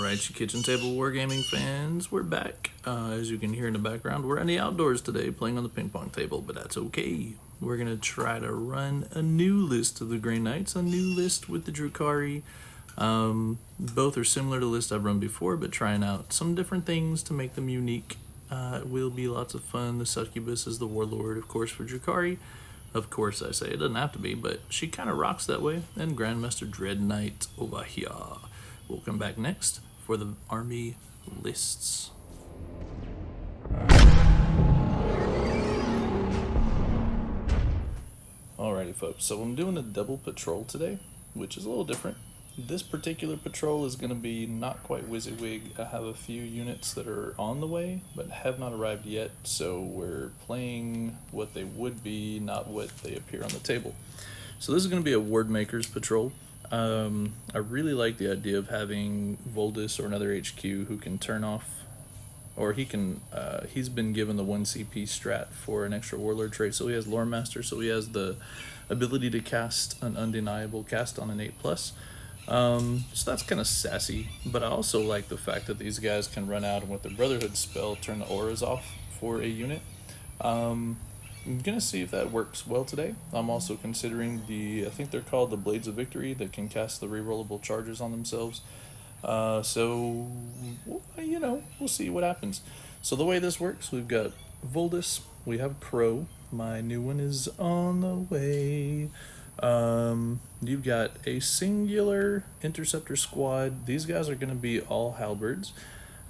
Alright, you kitchen table wargaming fans, we're back. As you can hear in the background, we're in the outdoors today playing on the ping pong table, but that's okay. We're going to try to run a new list of the Grey Knights, a new list with the Drukhari. Both are similar to the list I've run before, but trying out some different things to make them unique. It will be lots of fun. The Succubus is the warlord, of course, for Drukhari. Of course, I say. It doesn't have to be, but she kind of rocks that way. And Grandmaster Dread Knight over here. We'll come back next for the army lists. Alrighty folks, so I'm doing a double patrol today, which is a little different. This particular patrol is going to be not quite WYSIWYG. I have a few units that are on the way, but have not arrived yet, so we're playing what they would be, not what they appear on the table. So this is going to be a Wardmaker's patrol. I really like the idea of having Voldus or another HQ who can turn off, or he can, he's been given the 1 CP strat for an extra Warlord trait, so he has Lore Master, so he has the ability to cast an undeniable cast on an 8+. So that's kind of sassy, but I also like the fact that these guys can run out and with the Brotherhood spell turn the auras off for a unit. I'm gonna see if that works well today. I'm also considering I think they're called the Blades of Victory, that can cast the rerollable charges on themselves. So, you know, we'll see what happens. So the way this works, we've got Voldus, we have Crow, my new one is on the way. You've got a singular interceptor squad. These guys are going to be all halberds,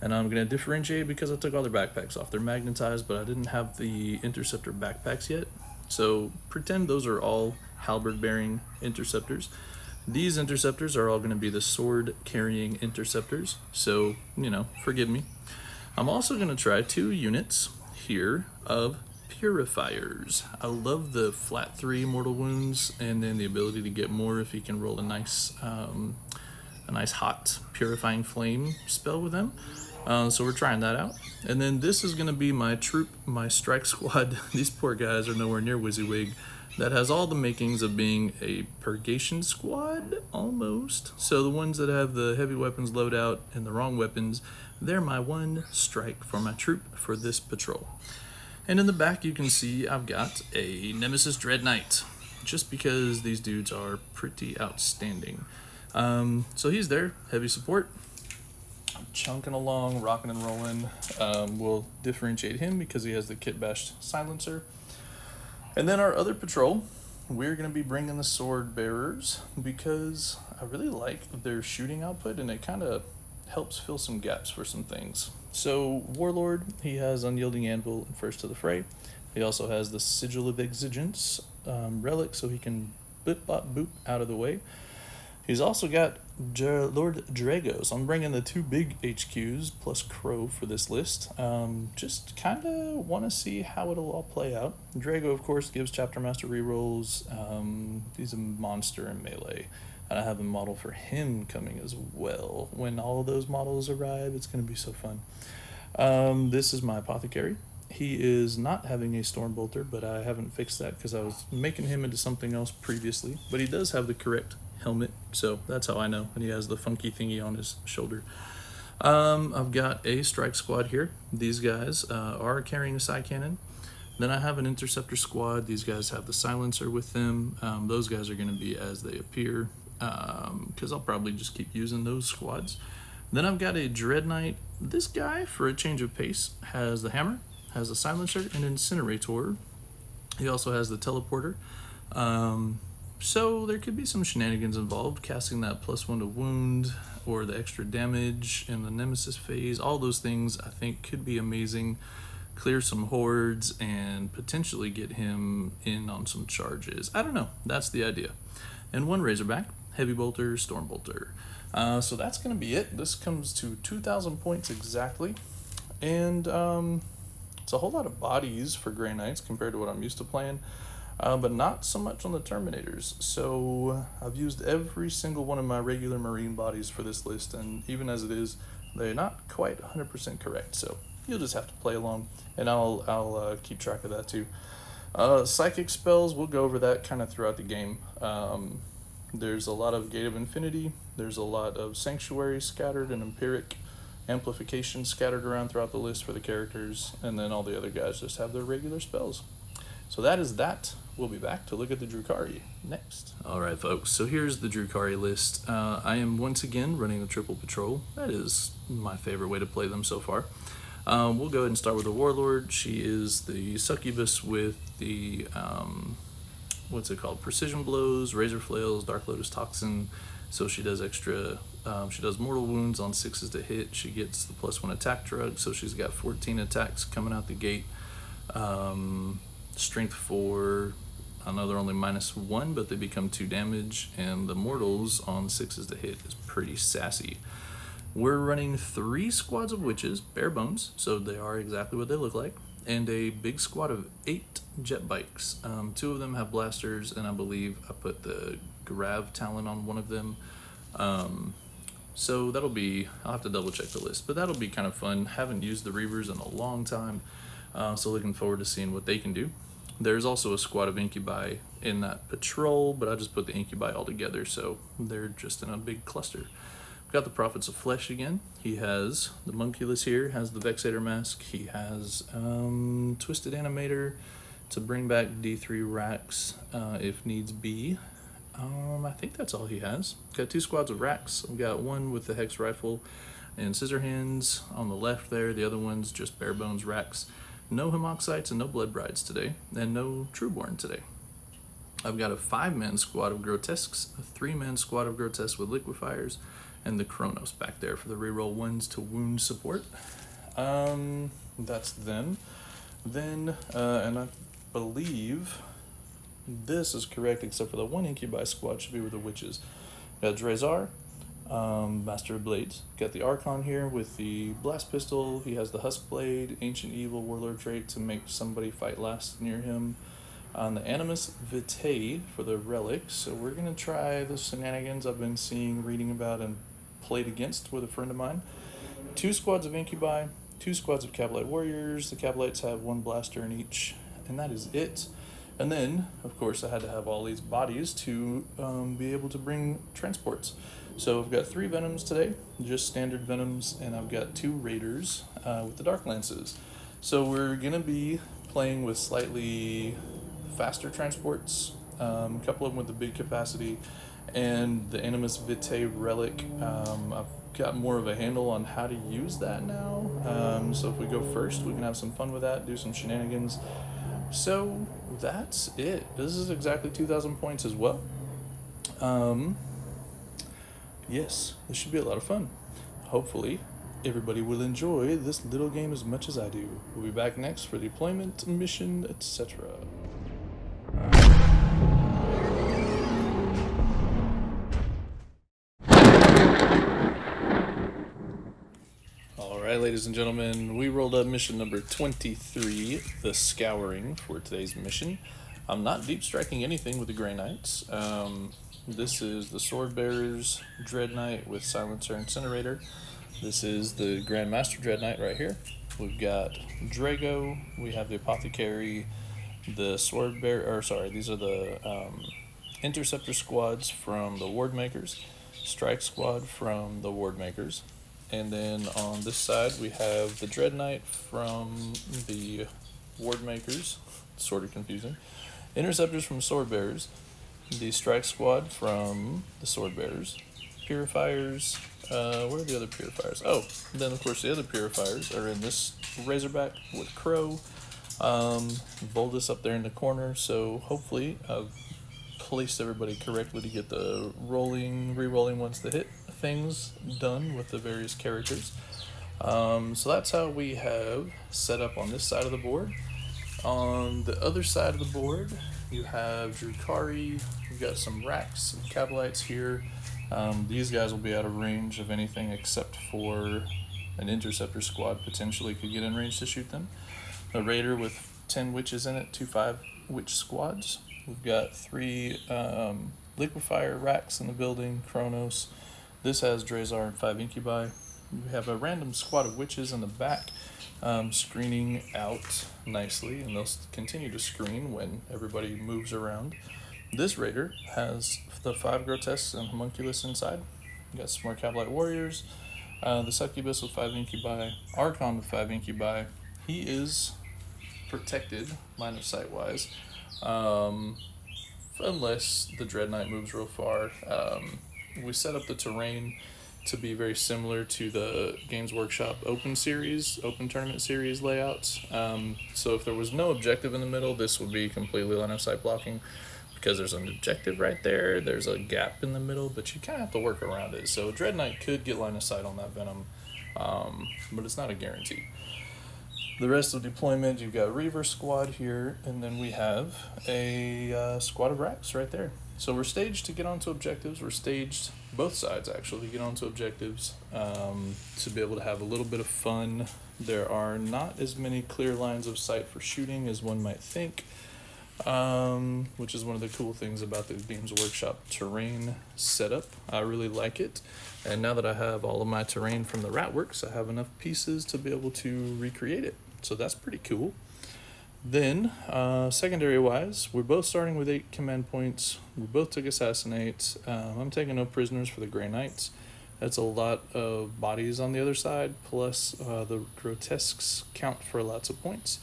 and I'm going to differentiate because I took all their backpacks off. They're magnetized, but I didn't have the interceptor backpacks yet, so pretend those are all halberd bearing interceptors. These interceptors are all going to be the sword carrying interceptors, so you know, forgive me. I'm also going to try 2 units here of Purifiers. I love the flat 3 mortal wounds, and then the ability to get more if you can roll a nice hot purifying flame spell with them. So we're trying that out. And then this is going to be my troop, my strike squad. These poor guys are nowhere near WYSIWYG. That has all the makings of being a purgation squad, almost. So the ones that have the heavy weapons loadout and the wrong weapons, they're my 1 strike for my troop for this patrol. And in the back you can see I've got a Nemesis Dread Knight, just because these dudes are pretty outstanding. So he's there, heavy support, chunking along, rocking and rolling. We'll differentiate him because he has the kit bashed silencer. And then our other patrol, we're going to be bringing the sword bearers because I really like their shooting output, and it kind of helps fill some gaps for some things. So Warlord, he has Unyielding Anvil and First to the Fray. He also has the Sigil of Exigence relic, so he can blip bop boop out of the way. He's also got Lord Drago, so I'm bringing the 2 big HQs plus Crow for this list. Just kind of want to see how it'll all play out. Drago, of course, gives Chapter Master rerolls. He's a monster in melee. And I have a model for him coming as well. When all of those models arrive, it's going to be so fun. This is my Apothecary. He is not having a Stormbolter, but I haven't fixed that because I was making him into something else previously. But he does have the correct helmet, so that's how I know. And he has the funky thingy on his shoulder. I've got a strike squad here. These guys are carrying a side cannon. Then I have an interceptor squad. These guys have the silencer with them. Those guys are going to be as they appear, because I'll probably just keep using those squads. Then I've got a Dread Knight. This guy, for a change of pace, has the hammer, has a silencer, and incinerator. He also has the teleporter. So there could be some shenanigans involved, casting that +1 to wound, or the extra damage in the Nemesis phase. All those things I think could be amazing. Clear some hordes and potentially get him in on some charges. I don't know, that's the idea. And 1 Razorback, Heavy Bolter, Storm Bolter. So that's going to be it. This comes to 2,000 points exactly. And it's a whole lot of bodies for Grey Knights compared to what I'm used to playing. But not so much on the Terminators. So I've used every single one of my regular Marine bodies for this list. And even as it is, they're not quite 100% correct. So you'll just have to play along. And I'll keep track of that too. Psychic spells, we'll go over that kind of throughout the game. There's a lot of Gate of Infinity, there's a lot of Sanctuary scattered and Empiric Amplification scattered around throughout the list for the characters, and then all the other guys just have their regular spells. So that is that. We'll be back to look at the Drukhari next. Alright folks, so here's the Drukhari list. I am once again running the Triple Patrol. That is my favorite way to play them so far. We'll go ahead and start with the Warlord. She is the Succubus with the, what's it called? Precision Blows, Razor Flails, Dark Lotus Toxin. So she does extra, she does mortal wounds on 6s to hit. She gets the +1 attack drug, so she's got 14 attacks coming out the gate. Strength 4, I know they're only -1, but they become 2 damage, and the mortals on 6s to hit is pretty sassy. We're running 3 squads of witches, bare bones, so they are exactly what they look like, and a big squad of 8 jet bikes. 2 of them have blasters, and I believe I put the Grav Talon on one of them. So that'll be, I'll have to double check the list, but that'll be kind of fun. Haven't used the Reavers in a long time, so looking forward to seeing what they can do. There's also a squad of Incubi in that patrol, but I just put the Incubi all together, so they're just in a big cluster. We've got the Prophets of Flesh again. He has the Monculus here, has the Vexator Mask. He has Twisted Animator to bring back D3 racks if needs be. I think that's all he has. Got 2 squads of racks. We've got one with the Hex Rifle and Scissor Hands on the left there. The other one's just bare bones racks. No Hemoxites and no Blood Brides today, and no Trueborn today. I've got a 5-man squad of Grotesques, a 3-man squad of Grotesques with Liquefiers, and the Chronos back there for the reroll 1s to wound support. That's them. Then, and I believe this is correct, except for the 1 Incubi squad should be with the Witches. Got Drazar, Master of Blades. Got the Archon here with the Blast Pistol. He has the Husk Blade, Ancient Evil Warlord trait to make somebody fight last near him. On the Animus Vitae for the Relic. So we're going to try the shenanigans I've been seeing, reading about, and played against with a friend of mine. 2 squads of Incubi, 2 squads of Cabalite Warriors. The Cabalites have 1 blaster in each, and that is it. And then, of course, I had to have all these bodies to be able to bring transports. So I've got 3 Venoms today, just standard Venoms, and I've got 2 Raiders with the Dark Lances. So we're going to be playing with slightly faster transports, a couple of them with the big capacity, and the Animus Vitae Relic. I've got more of a handle on how to use that now. So if we go first, we can have some fun with that, do some shenanigans. So that's it. This is exactly 2,000 points as well. Yes, this should be a lot of fun. Hopefully, everybody will enjoy this little game as much as I do. We'll be back next for deployment, mission, etc. Alright, ladies and gentlemen, we rolled up mission number 23, the Scouring, for today's mission. I'm not deep striking anything with the Grey Knights. This is the Sword Bearers Dread Knight with Silencer Incinerator. This is the Grand Master Dread Knight right here. We've got Drago, we have the Apothecary, the Sword Bearer, or sorry, these are the Interceptor squads from the Ward Makers, Strike squad from the Ward Makers, and then on this side we have the Dread Knight from the Ward Makers, sort of confusing, Interceptors from Sword Bearers, the Strike squad from the Sword Bearers, Purifiers, where are the other Purifiers? Oh, then of course the other Purifiers are in this Razorback with Crow, Boldus up there in the corner, so hopefully I've placed everybody correctly to get the re-rolling once the hit things done with the various characters. So that's how we have set up on this side of the board. On the other side of the board, you have Drukhari. We've got some racks of Cabalites here. These guys will be out of range of anything except for an Interceptor squad potentially could get in range to shoot them. A Raider with 10 witches in it, 2 5-witch squads. We've got 3 Liquefier racks in the building, Chronos. This has Drazar and 5 Incubi. We have a random squad of witches in the back, screening out nicely, and they'll continue to screen when everybody moves around. This raider has the 5 grotesques and homunculus inside. You got some more Cabalite warriors. The succubus with 5 incubi, Archon with 5 incubi. He is protected line of sight wise, unless the Dread Knight moves real far. We set up the terrain to be very similar to the Games Workshop Open Tournament Series layouts. So if there was no objective in the middle, this would be completely line of sight blocking. Because there's an objective right there, there's a gap in the middle, but you kind of have to work around it. So Dread Knight could get line of sight on that Venom, but it's not a guarantee. The rest of deployment, you've got Reaver squad here, and then we have a squad of racks right there. So we're staged to get onto objectives. We're staged, both sides actually, to get onto objectives, to be able to have a little bit of fun. There are not as many clear lines of sight for shooting as one might think. Which is one of the cool things about the Games Workshop terrain setup. I really like it, and now that I have all of my terrain from the Ratworks, I have enough pieces to be able to recreate it, so that's pretty cool. Then, secondary wise, we're both starting with 8 command points. We both took Assassinate. I'm taking no prisoners for the Grey Knights. That's a lot of bodies on the other side, plus the grotesques count for lots of points.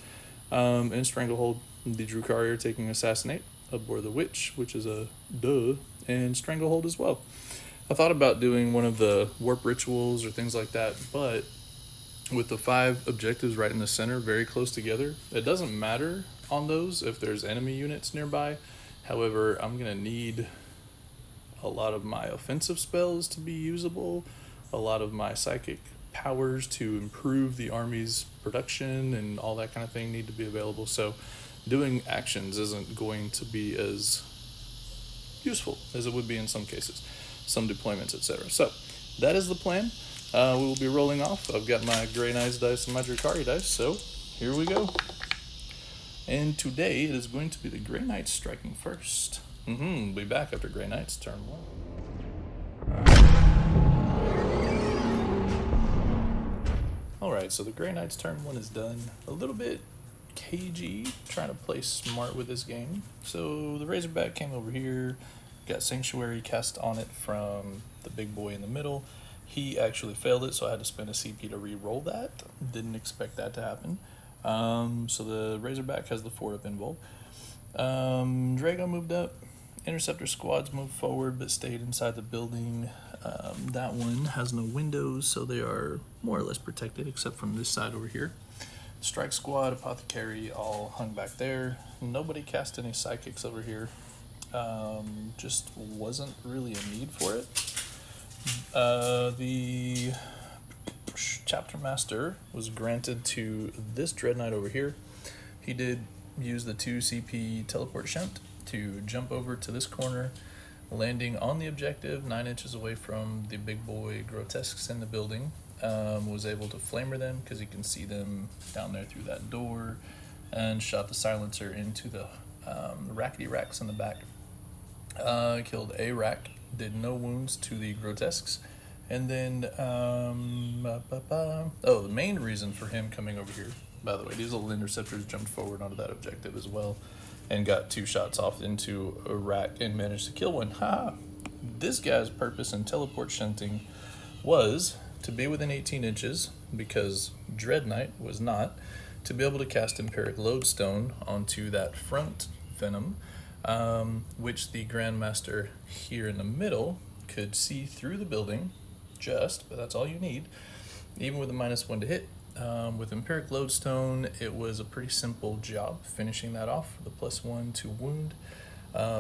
And Stranglehold, the Drukhari are taking Assassinate aboard the Witch, which is a duh, and Stranglehold as well. I thought about doing one of the warp rituals or things like that, but with the 5 objectives right in the center, very close together, it doesn't matter on those if there's enemy units nearby. However, I'm going to need a lot of my offensive spells to be usable, a lot of my psychic powers to improve the army's production and all that kind of thing need to be available. So doing actions isn't going to be as useful as it would be in some cases, some deployments, etc. So that is the plan. We will be rolling off. I've got my Grey Knights dice and my Drukhari dice, so here we go. And today it is going to be the Grey Knights striking first. We'll be back after Grey Knights turn 1. Alright, so the Grey Knights turn 1 is done. A little bit cagey, trying to play smart with this game. So the Razorback came over here, got Sanctuary cast on it from the big boy in the middle. He actually failed it, so I had to spend a CP to re-roll that. Didn't expect that to happen. So the Razorback has the 4-up invul. Drago moved up. Interceptor squads moved forward but stayed inside the building. That one has no windows, so they are more or less protected except from this side over here. Strike squad, apothecary all hung back there. Nobody cast any psychics over here. Just wasn't really a need for it. The chapter master was granted to this Dread Knight over here. He did use the 2 CP teleport shunt to jump over to this corner, landing on the objective 9 inches away from the big boy grotesques in the building. Was able to flamer them because you can see them down there through that door, and shot the silencer into the rackety racks in the back. Killed a rack, did no wounds to the grotesques, and then the main reason for him coming over here, by the way, these little interceptors jumped forward onto that objective as well and got 2 shots off into a rack and managed to kill one. This guy's purpose in teleport shunting was to be within 18 inches, because Dread Knight was not, to be able to cast Empiric Lodestone onto that front Venom, which the Grandmaster here in the middle could see through the building, but that's all you need, even with a -1 to hit. With Empiric Lodestone, it was a pretty simple job finishing that off with a +1 to wound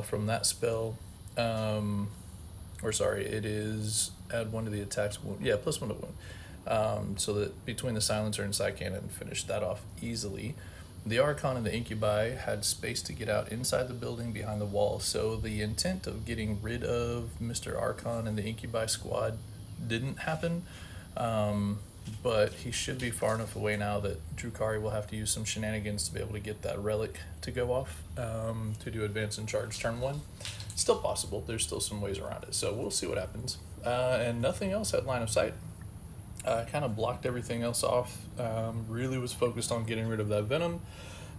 from that spell. It is add 1 to the attack's wound. Yeah, +1 to wound. So that between the silencer and side cannon, finished that off easily. The Archon and the Incubi had space to get out inside the building behind the wall, so the intent of getting rid of Mr. Archon and the Incubi squad didn't happen. But he should be far enough away now that Drukhari will have to use some shenanigans to be able to get that relic to go off, to do advance and charge turn 1. Still possible, there's still some ways around it, so we'll see what happens. And nothing else had line of sight. Kind of blocked everything else off, really was focused on getting rid of that Venom,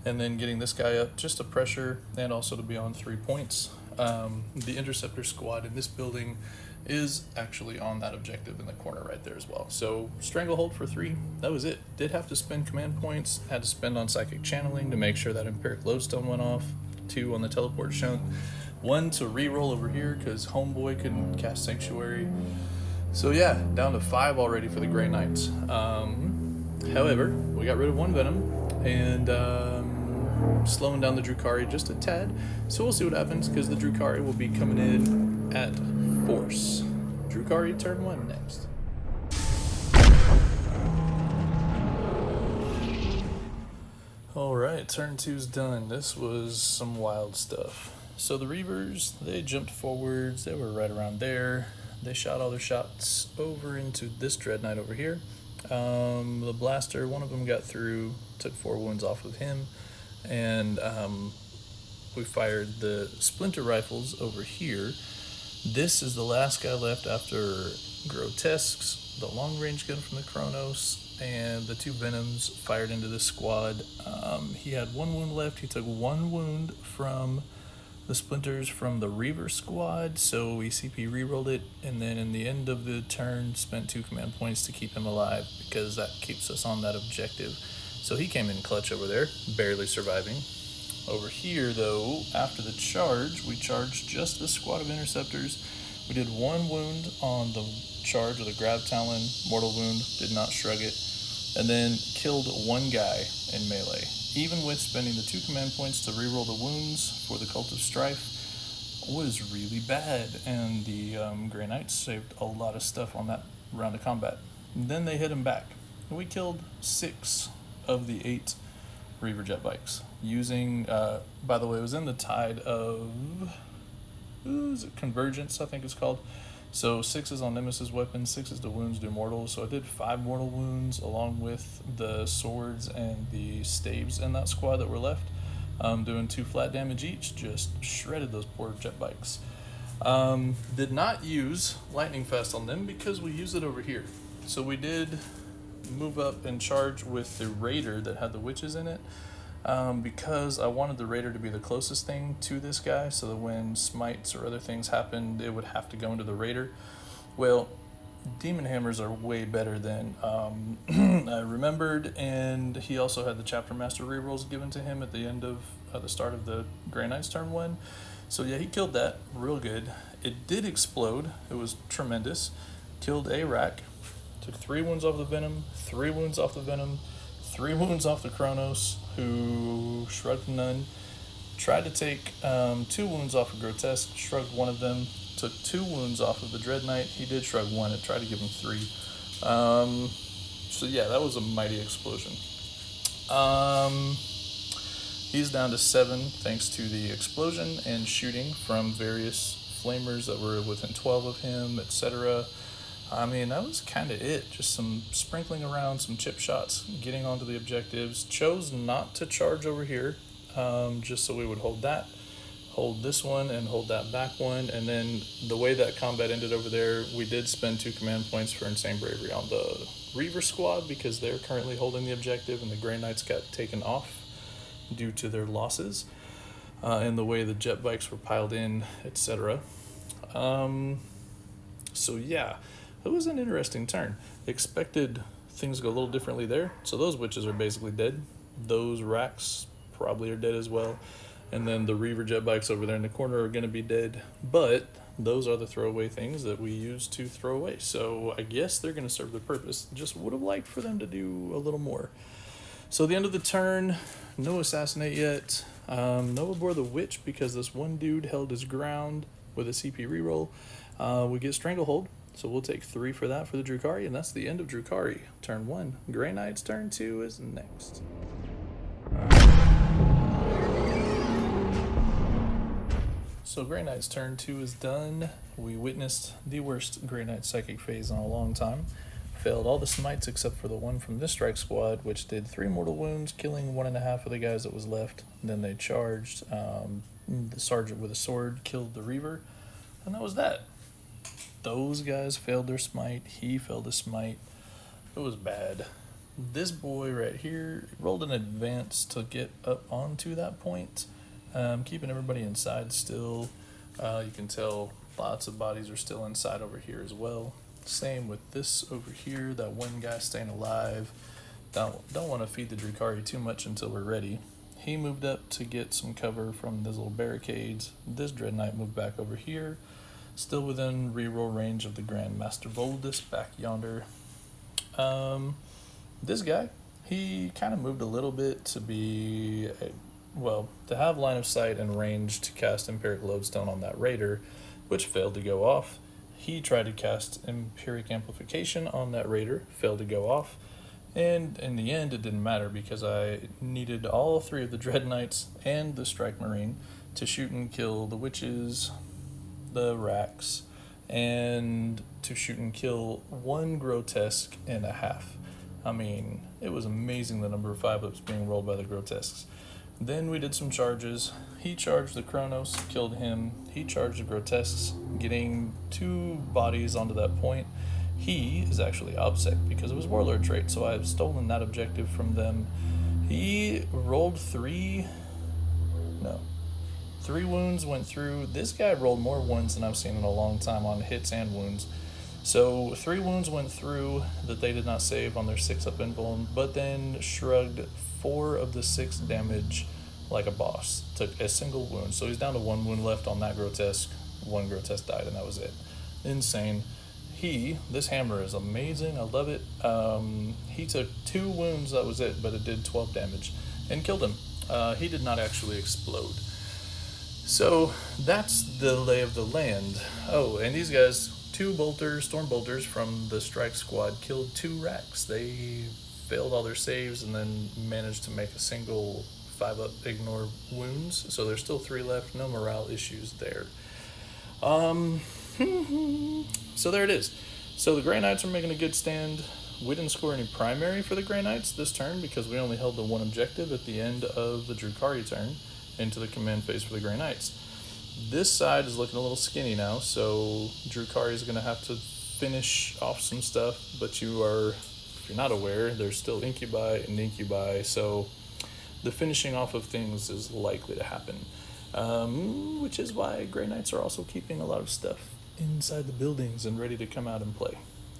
and then getting this guy up just to pressure and also to be on 3 points. the interceptor squad in this building is actually on that objective in the corner right there as well. So stranglehold for 3, that was it. Did have to spend command points, had to spend on psychic channeling to make sure that empiric lodestone went off, 2 on the teleport shunt, 1 to re-roll over here because homeboy couldn't cast sanctuary. So yeah, down to 5 already for the Grey Knights. However, we got rid of 1 venom and slowing down the Drukhari just a tad. So we'll see what happens because the Drukhari will be coming in at force. Drukhari turn 1 next. Alright, turn 2's done. This was some wild stuff. So the Reavers, they jumped forwards, they were right around there. They shot all their shots over into this Dread Knight over here. The blaster, one of them got through, took 4 wounds off of him, and we fired the splinter rifles over here. This is the last guy left after Grotesques, the long range gun from the Chronos, and the 2 Venoms fired into this squad. He had 1 wound left. He took 1 wound from the splinters from the Reaver squad, so we CP rerolled it, and then in the end of the turn spent 2 command points to keep him alive because that keeps us on that objective. So he came in clutch over there, barely surviving. Over here though, after the charge, we charged just the squad of interceptors. We did 1 wound on the charge with a grab talon, mortal wound, did not shrug it, and then killed 1 guy in melee. Even with spending the 2 command points to reroll the wounds for the Cult of Strife, was really bad, and the Grey Knights saved a lot of stuff on that round of combat. And then they hit him back. We killed 6 of the 8 Reaver jet bikes using, by the way, it was in the tide of, is it Convergence, I think it's called. So 6 is on Nemesis weapons, 6 is the wounds do mortals. So I did 5 mortal wounds along with the swords and the staves in that squad that were left, doing 2 flat damage each. Just shredded those poor jet bikes. Did not use lightning fast on them because we use it over here. So we did move up and charge with the raider that had the witches in it, because I wanted the raider to be the closest thing to this guy, so that when smites or other things happened, it would have to go into the raider. Well, demon hammers are way better than I remembered, and he also had the chapter master rerolls given to him at the end of the start of the Grey Knights turn 1. So yeah, he killed that real good. It did explode. It was tremendous. Killed a rack. Took 3 wounds off the Venom, 3 wounds off the Venom, 3 wounds off the Chronos, who shrugged none. Tried to take 2 wounds off of Grotesque, shrugged 1 of them. Took 2 wounds off of the Dread Knight. He did shrug 1 and tried to give him 3. So yeah, that was a mighty explosion. He's down to 7 thanks to the explosion and shooting from various flamers that were within 12 of him, etc. I mean, that was kind of it. Just some sprinkling around, some chip shots, getting onto the objectives. Chose not to charge over here, just so we would hold that, hold this one, and hold that back one. And then the way that combat ended over there, we did spend 2 command points for Insane Bravery on the Reaver squad because they're currently holding the objective, and the Grey Knights got taken off due to their losses and the way the jet bikes were piled in, etc. So yeah, it was an interesting turn. Expected things to go a little differently there. So those witches are basically dead. Those racks probably are dead as well. And then the Reaver jet bikes over there in the corner are going to be dead. But those are the throwaway things that we use to throw away. So I guess they're going to serve their purpose. Just would have liked for them to do a little more. So the end of the turn, no assassinate yet. No aboard the witch because this one dude held his ground with a CP reroll. We get Stranglehold. So we'll take 3 for that for the Drukhari, and that's the end of Drukhari. Turn 1. Grey Knights turn 2 is next. So Grey Knights turn 2 is done. We witnessed the worst Grey Knight psychic phase in a long time. Failed all the smites except for the one from this strike squad, which did 3 mortal wounds, killing 1.5 of the guys that was left. And then they charged. The sergeant with a sword killed the Reaver, and that was that. Those guys failed their smite. He failed a smite. It was bad. This boy right here rolled an advance to get up onto that point, keeping everybody inside still. You can tell lots of bodies are still inside over here as well. Same with this over here, that one guy staying alive. Don't want to feed the Drukhari too much until we're ready. He moved up to get some cover from these little barricades. This Dread Knight moved back over here, still within reroll range of the Grandmaster Voldus back yonder. This guy, he kind of moved a little bit to be, to have line of sight and range to cast Empiric Lodestone on that Raider, which failed to go off. He tried to cast Empiric Amplification on that Raider, failed to go off. And in the end, it didn't matter because I needed all three of the Dread Knights and the Strike Marine to shoot and kill the Witches, the Racks, and to shoot and kill one Grotesque and a half. I mean, it was amazing the number of 5-ups being rolled by the Grotesques. Then we did some charges. He charged the Kronos, killed him. He charged the Grotesques, getting 2 bodies onto that point. He is actually OBSEC because of his Warlord trait, so I have stolen that objective from them. He rolled 3 wounds, went through. This guy rolled more wounds than I've seen in a long time on hits and wounds. So 3 wounds went through that they did not save on their 6-up invuln, but then shrugged 4 of the 6 damage like a boss. Took a single wound. So he's down to 1 wound left on that Grotesque. 1 Grotesque died, and that was it. Insane. This hammer is amazing. I love it. He took 2 wounds, that was it, but it did 12 damage and killed him. He did not actually explode. So that's the lay of the land. Oh, and these guys, 2 storm bolters from the strike squad killed 2 Racks. They failed all their saves and then managed to make a single 5-up ignore wounds. So there's still 3 left. No morale issues there. So there it is. So the Grey Knights are making a good stand. We didn't score any primary for the Grey Knights this turn because we only held the 1 objective at the end of the Drukhari turn into the command phase for the Grey Knights. This side is looking a little skinny now, so Drukhari is going to have to finish off some stuff, but if you're not aware, there's still Incubi and Incubi, so the finishing off of things is likely to happen. Which is why Grey Knights are also keeping a lot of stuff inside the buildings and ready to come out and play.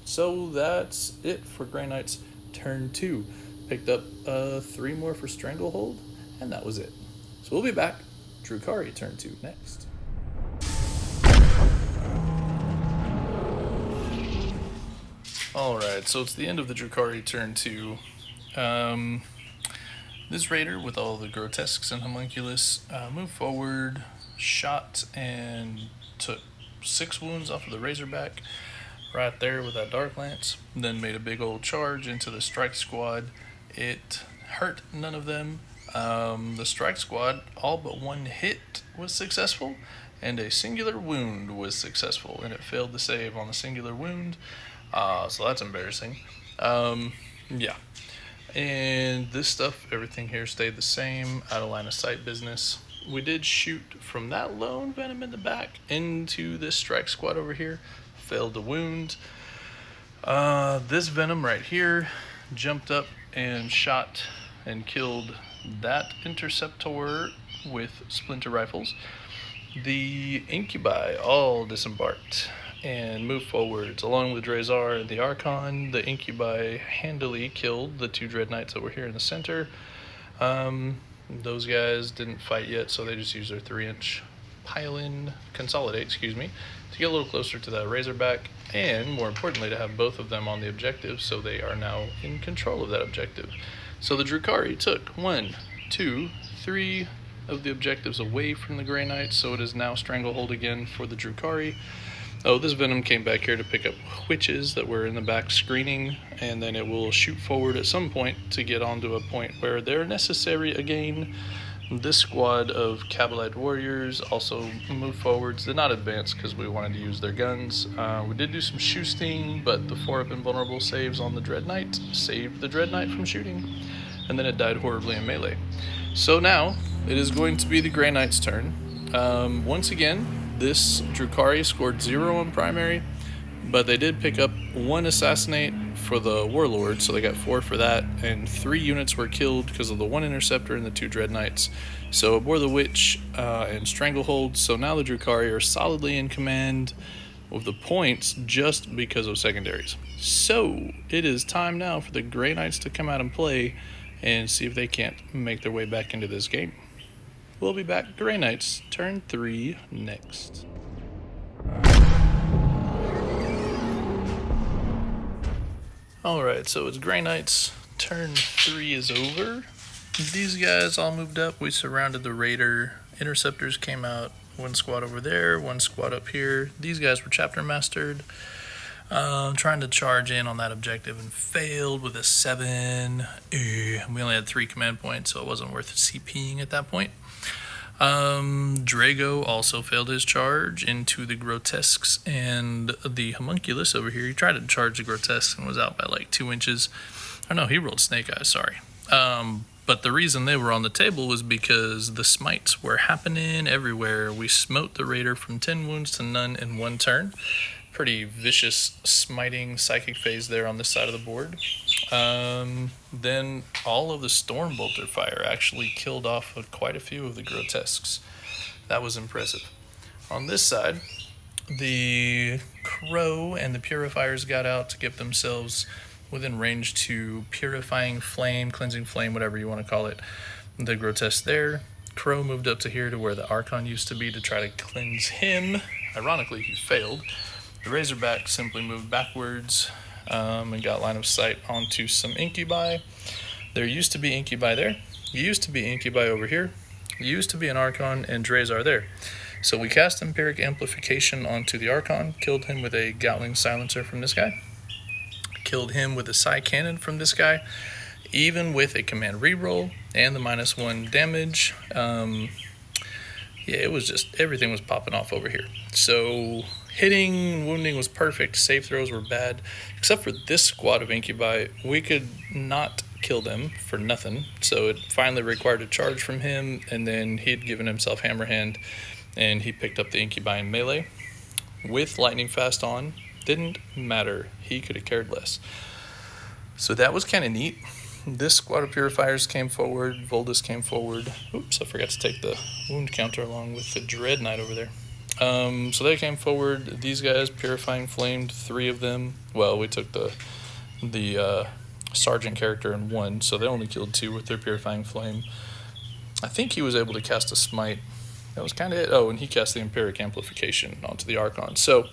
So that's it for Grey Knights turn 2. Picked up 3 more for Stranglehold, and that was it. So we'll be back. Drukhari turn 2 next. Alright, so it's the end of the Drukhari turn 2. This Raider with all the Grotesques and Homunculus moved forward, shot, and took 6 wounds off of the Razorback right there with that Dark Lance. Then made a big old charge into the Strike Squad. It hurt none of them. The Strike Squad, all but 1 hit was successful, and a singular wound was successful, and it failed to save on the singular wound. So that's embarrassing. Yeah. And this stuff, everything here stayed the same, out of line of sight business. We did shoot from that lone Venom in the back into this Strike Squad over here. Failed to wound. This Venom right here jumped up and shot and killed that Interceptor with Splinter Rifles. The Incubi all disembarked and moved forwards. Along with Drazar and the Archon, the Incubi handily killed the 2 Dread Knights that were here in the center. Those guys didn't fight yet, so they just used their 3-inch consolidate, to get a little closer to that Razorback, and more importantly, to have both of them on the objective, so they are now in control of that objective. So the Drukhari took 1, 2, 3 of the objectives away from the Grey Knights, so it is now Stranglehold again for the Drukhari. Oh, this Venom came back here to pick up Witches that were in the back screening, and then it will shoot forward at some point to get onto a point where they're necessary again. This squad of Kabbalite warriors also moved forwards. Did not advance because we wanted to use their guns. We did do some shooting, but the 4-up invulnerable saves on the Dread Knight saved the Dread Knight from shooting, and then it died horribly in melee. So now it is going to be the Grey Knight's turn. Once again, this Drukhari scored 0 on primary. But they did pick up 1 assassinate for the warlord, so they got 4 for that, and 3 units were killed because of the 1 interceptor and the 2 dread knights. So Abhor the Witch and Stranglehold. So now the Drukhari are solidly in command of the points just because of secondaries. So it is time now for the Grey Knights to come out and play and see if they can't make their way back into this game. We'll be back. Grey Knights, turn 3 next. Alright, so it's Grey Knights. Turn 3 is over. These guys all moved up. We surrounded the raider. Interceptors came out. 1 squad over there, 1 squad up here. These guys were chapter mastered. Trying to charge in on that objective and failed with a 7. We only had 3 command points, so it wasn't worth CPing at that point. Drago also failed his charge into the grotesques and the homunculus over here. He tried to charge the grotesques and was out by like 2 inches. Oh no, he rolled snake eyes, sorry. But the reason they were on the table was because the smites were happening everywhere. We smote the raider from 10 wounds to none in 1 turn. Pretty vicious smiting psychic phase there on this side of the board. Then all of the Stormbolter fire actually killed off quite a few of the grotesques. That was impressive. On this side, the Crow and the Purifiers got out to get themselves within range to Purifying Flame, Cleansing Flame, whatever you want to call it. The grotesque there. Crow moved up to here to where the Archon used to be to try to cleanse him. Ironically, he failed. The Razorback simply moved backwards and got line of sight onto some Incubi. There used to be Incubi there. Used to be Incubi over here. Used to be an Archon, and Drazar there. So we cast Empiric Amplification onto the Archon, killed him with a Gatling Silencer from this guy. Killed him with a Psy Cannon from this guy, even with a command reroll and the -1 damage. Yeah, it was just, everything was popping off over here. So hitting, wounding was perfect. Save throws were bad, except for this squad of Incubi. We could not kill them for nothing. So it finally required a charge from him, and then he'd given himself Hammerhand, and he picked up the Incubi in melee with Lightning Fast on. Didn't matter. He could have cared less. So that was kind of neat. This squad of Purifiers came forward. Voldus came forward. Oops, I forgot to take the wound counter along with the Dread Knight over there. So they came forward. These guys, Purifying Flamed, 3 of them. Well, we took the Sergeant character in 1, so they only killed 2 with their Purifying Flame. I think he was able to cast a Smite. That was kind of it. Oh, and he cast the Empiric Amplification onto the Archon. So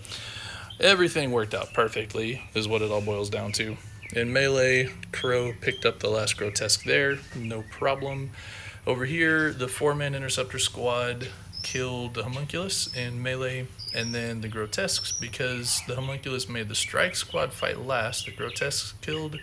everything worked out perfectly, is what it all boils down to. In melee, Crow picked up the last grotesque there, no problem. Over here, the 4-man interceptor squad killed the homunculus in melee, and then the grotesques, because the homunculus made the strike squad fight last. The grotesques killed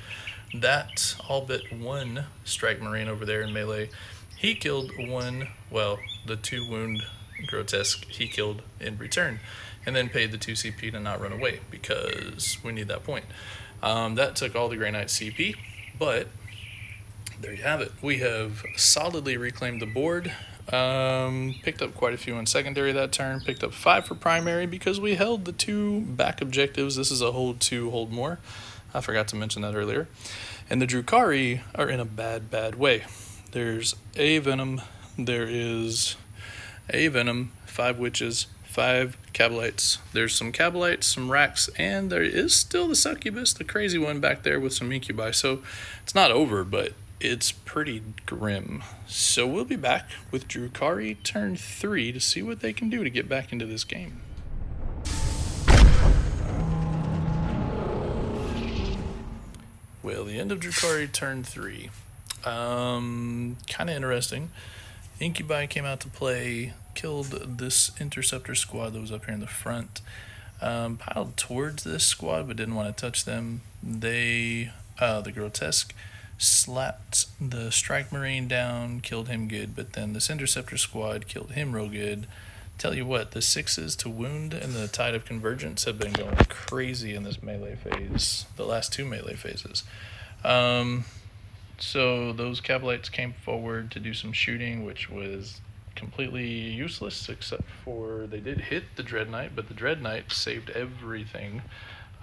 that all but 1 strike marine over there in melee. He killed 1, well, the 2 wound grotesque he killed in return, and then paid the 2 CP to not run away, because we need that point. That took all the Grey Knight CP, but there you have it. We have solidly reclaimed the board. Picked up quite a few in secondary that turn. Picked up 5 for primary because we held the 2 back objectives. This is a hold 2, hold more. I forgot to mention that earlier. And the Drukhari are in a bad way. There's a Venom. There is a Venom, 5 Witches, 5 Cabalites. There's some Cabalites, some Racks, and there is still the Succubus, the crazy one back there with some Incubi. So it's not over, but it's pretty grim. So we'll be back with Drukhari turn 3 to see what they can do to get back into this game. Well, the end of Drukhari turn 3. Kind of interesting. Incubi came out to play, killed this interceptor squad that was up here in the front, piled towards this squad but didn't want to touch them. The grotesque slapped the strike marine down, killed him good, but then this interceptor squad killed him real good. Tell you what, the 6s to wound and the Tide of Convergence have been going crazy in this melee phase, the last 2 melee phases. So those Cabalites came forward to do some shooting, which was completely useless, except for they did hit the Dread Knight, but the Dread Knight saved everything.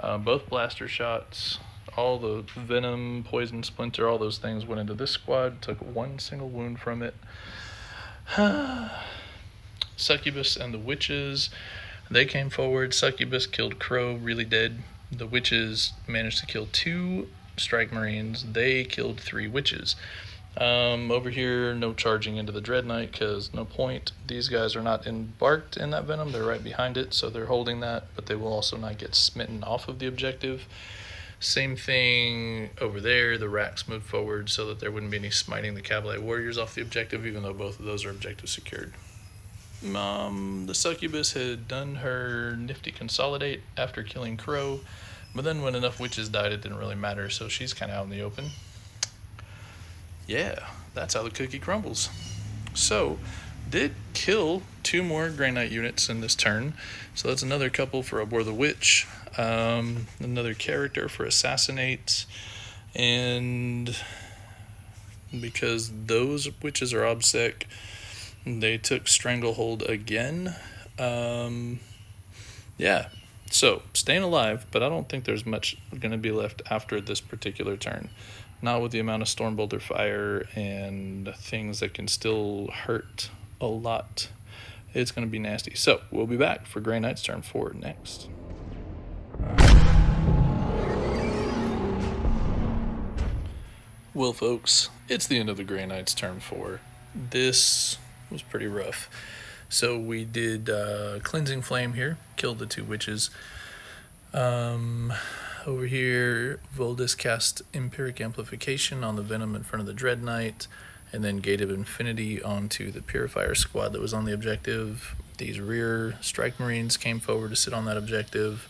Both blaster shots, all the venom, poison, splinter, all those things went into this squad. Took one single wound from it. Succubus and the witches, they came forward. Succubus killed Crow, really dead. The witches managed to kill 2 strike marines. They killed 3 witches. Over here, no charging into the Dread Knight because no point. These guys are not embarked in that venom. They're right behind it, so they're holding that, but they will also not get smitten off of the objective. Same thing over there. The racks moved forward so that there wouldn't be any smiting the Cavalry Warriors off the objective, even though both of those are objective secured. The Succubus had done her nifty consolidate after killing Crow, but then when enough witches died, it didn't really matter, so she's kind of out in the open. Yeah, that's how the cookie crumbles. So, did kill 2 more Grey Knight units in this turn, so that's another couple for Abhor the Witch, another character for Assassinate, and because those witches are obsec, they took Stranglehold again. Yeah, so staying alive, but I don't think there's much going to be left after this particular turn. Not with the amount of Stormbolter fire and things that can still hurt a lot. It's going to be nasty. So we'll be back for Grey Knight's turn 4 next. Well, folks, it's the end of the Grey Knight's turn 4. This was pretty rough. So we did Cleansing Flame here, killed the 2 witches. Over here, Voldus cast Empiric Amplification on the Venom in front of the Dread Knight, and then Gate of Infinity onto the Purifier squad that was on the objective. These rear Strike Marines came forward to sit on that objective.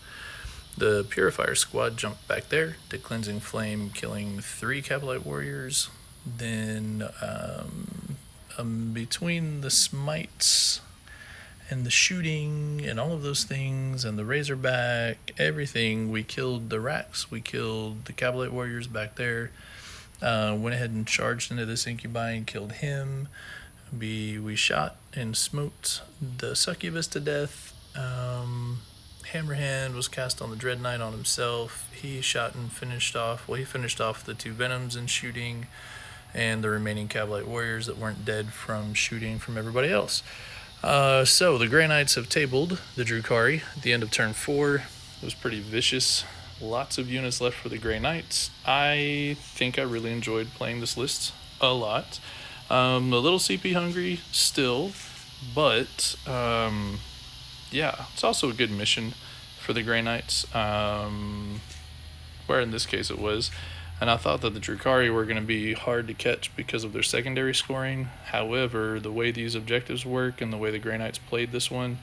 The Purifier squad jumped back there, did Cleansing Flame, killing 3 Cavalry Warriors. Then, between the Smites and the shooting and all of those things and the Razorback, everything, we killed the racks, we killed the Cavalry Warriors back there, went ahead and charged into this Incubi and killed him. We shot and smote the Succubus to death. Hammerhand was cast on the Dread Knight on himself. He shot and finished off the 2 Venoms in shooting and the remaining Cavalry Warriors that weren't dead from shooting from everybody else. So the Grey Knights have tabled the Drukhari at the end of turn 4. It was pretty vicious. Lots of units left for the Grey Knights. I think I really enjoyed playing this list a lot. A little CP hungry still, but yeah, it's also a good mission for the Grey Knights, where in this case it was. And I thought that the Drukhari were going to be hard to catch because of their secondary scoring. However, the way these objectives work and the way the Grey Knights played this one,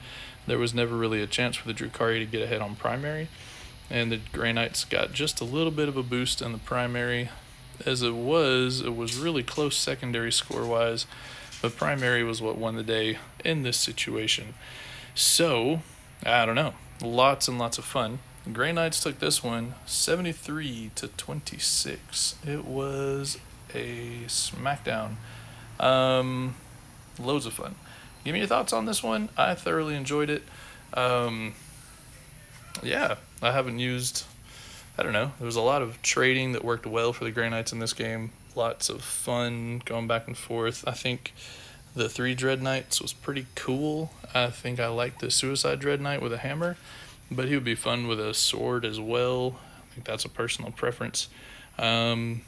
there was never really a chance for the Drukhari to get ahead on primary. And the Grey Knights got just a little bit of a boost in the primary. As it was really close secondary score-wise, but primary was what won the day in this situation. So, I don't know. Lots and lots of fun. Grey Knights took this one 73-26. It was a smackdown. Loads of fun. Give me your thoughts on this one. I thoroughly enjoyed it. Yeah, I haven't used, I don't know. There was a lot of trading that worked well for the Grey Knights in this game. Lots of fun going back and forth. I think the 3 Dread Knights was pretty cool. I think I liked the Suicide Dread Knight with a hammer, but he would be fun with a sword as well. I think that's a personal preference. Only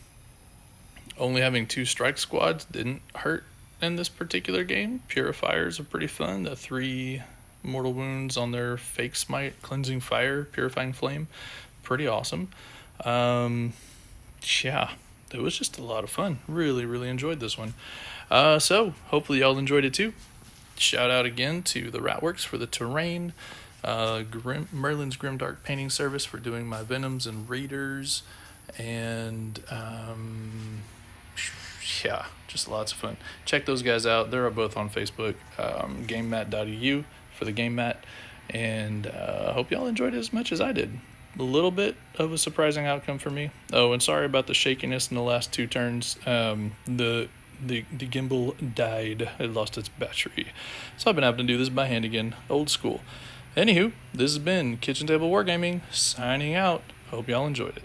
having 2 strike squads didn't hurt in this particular game. Purifiers are pretty fun. The 3 mortal wounds on their fake smite, cleansing fire, purifying flame, pretty awesome. Yeah, it was just a lot of fun. Really enjoyed this one. So hopefully y'all enjoyed it too. Shout out again to the Ratworks for the terrain, Merlin's Grimdark Painting Service for doing my Venoms and Raiders, and yeah, just lots of fun. Check those guys out. They're both on Facebook, gamemat.eu for the game mat, and I hope y'all enjoyed it as much as I did. A little bit of a surprising outcome for me. Oh, and sorry about the shakiness in the last 2 turns. The gimbal died. It lost its battery. So I've been having to do this by hand again. Old school. Anywho, this has been Kitchen Table Wargaming, signing out. Hope y'all enjoyed it.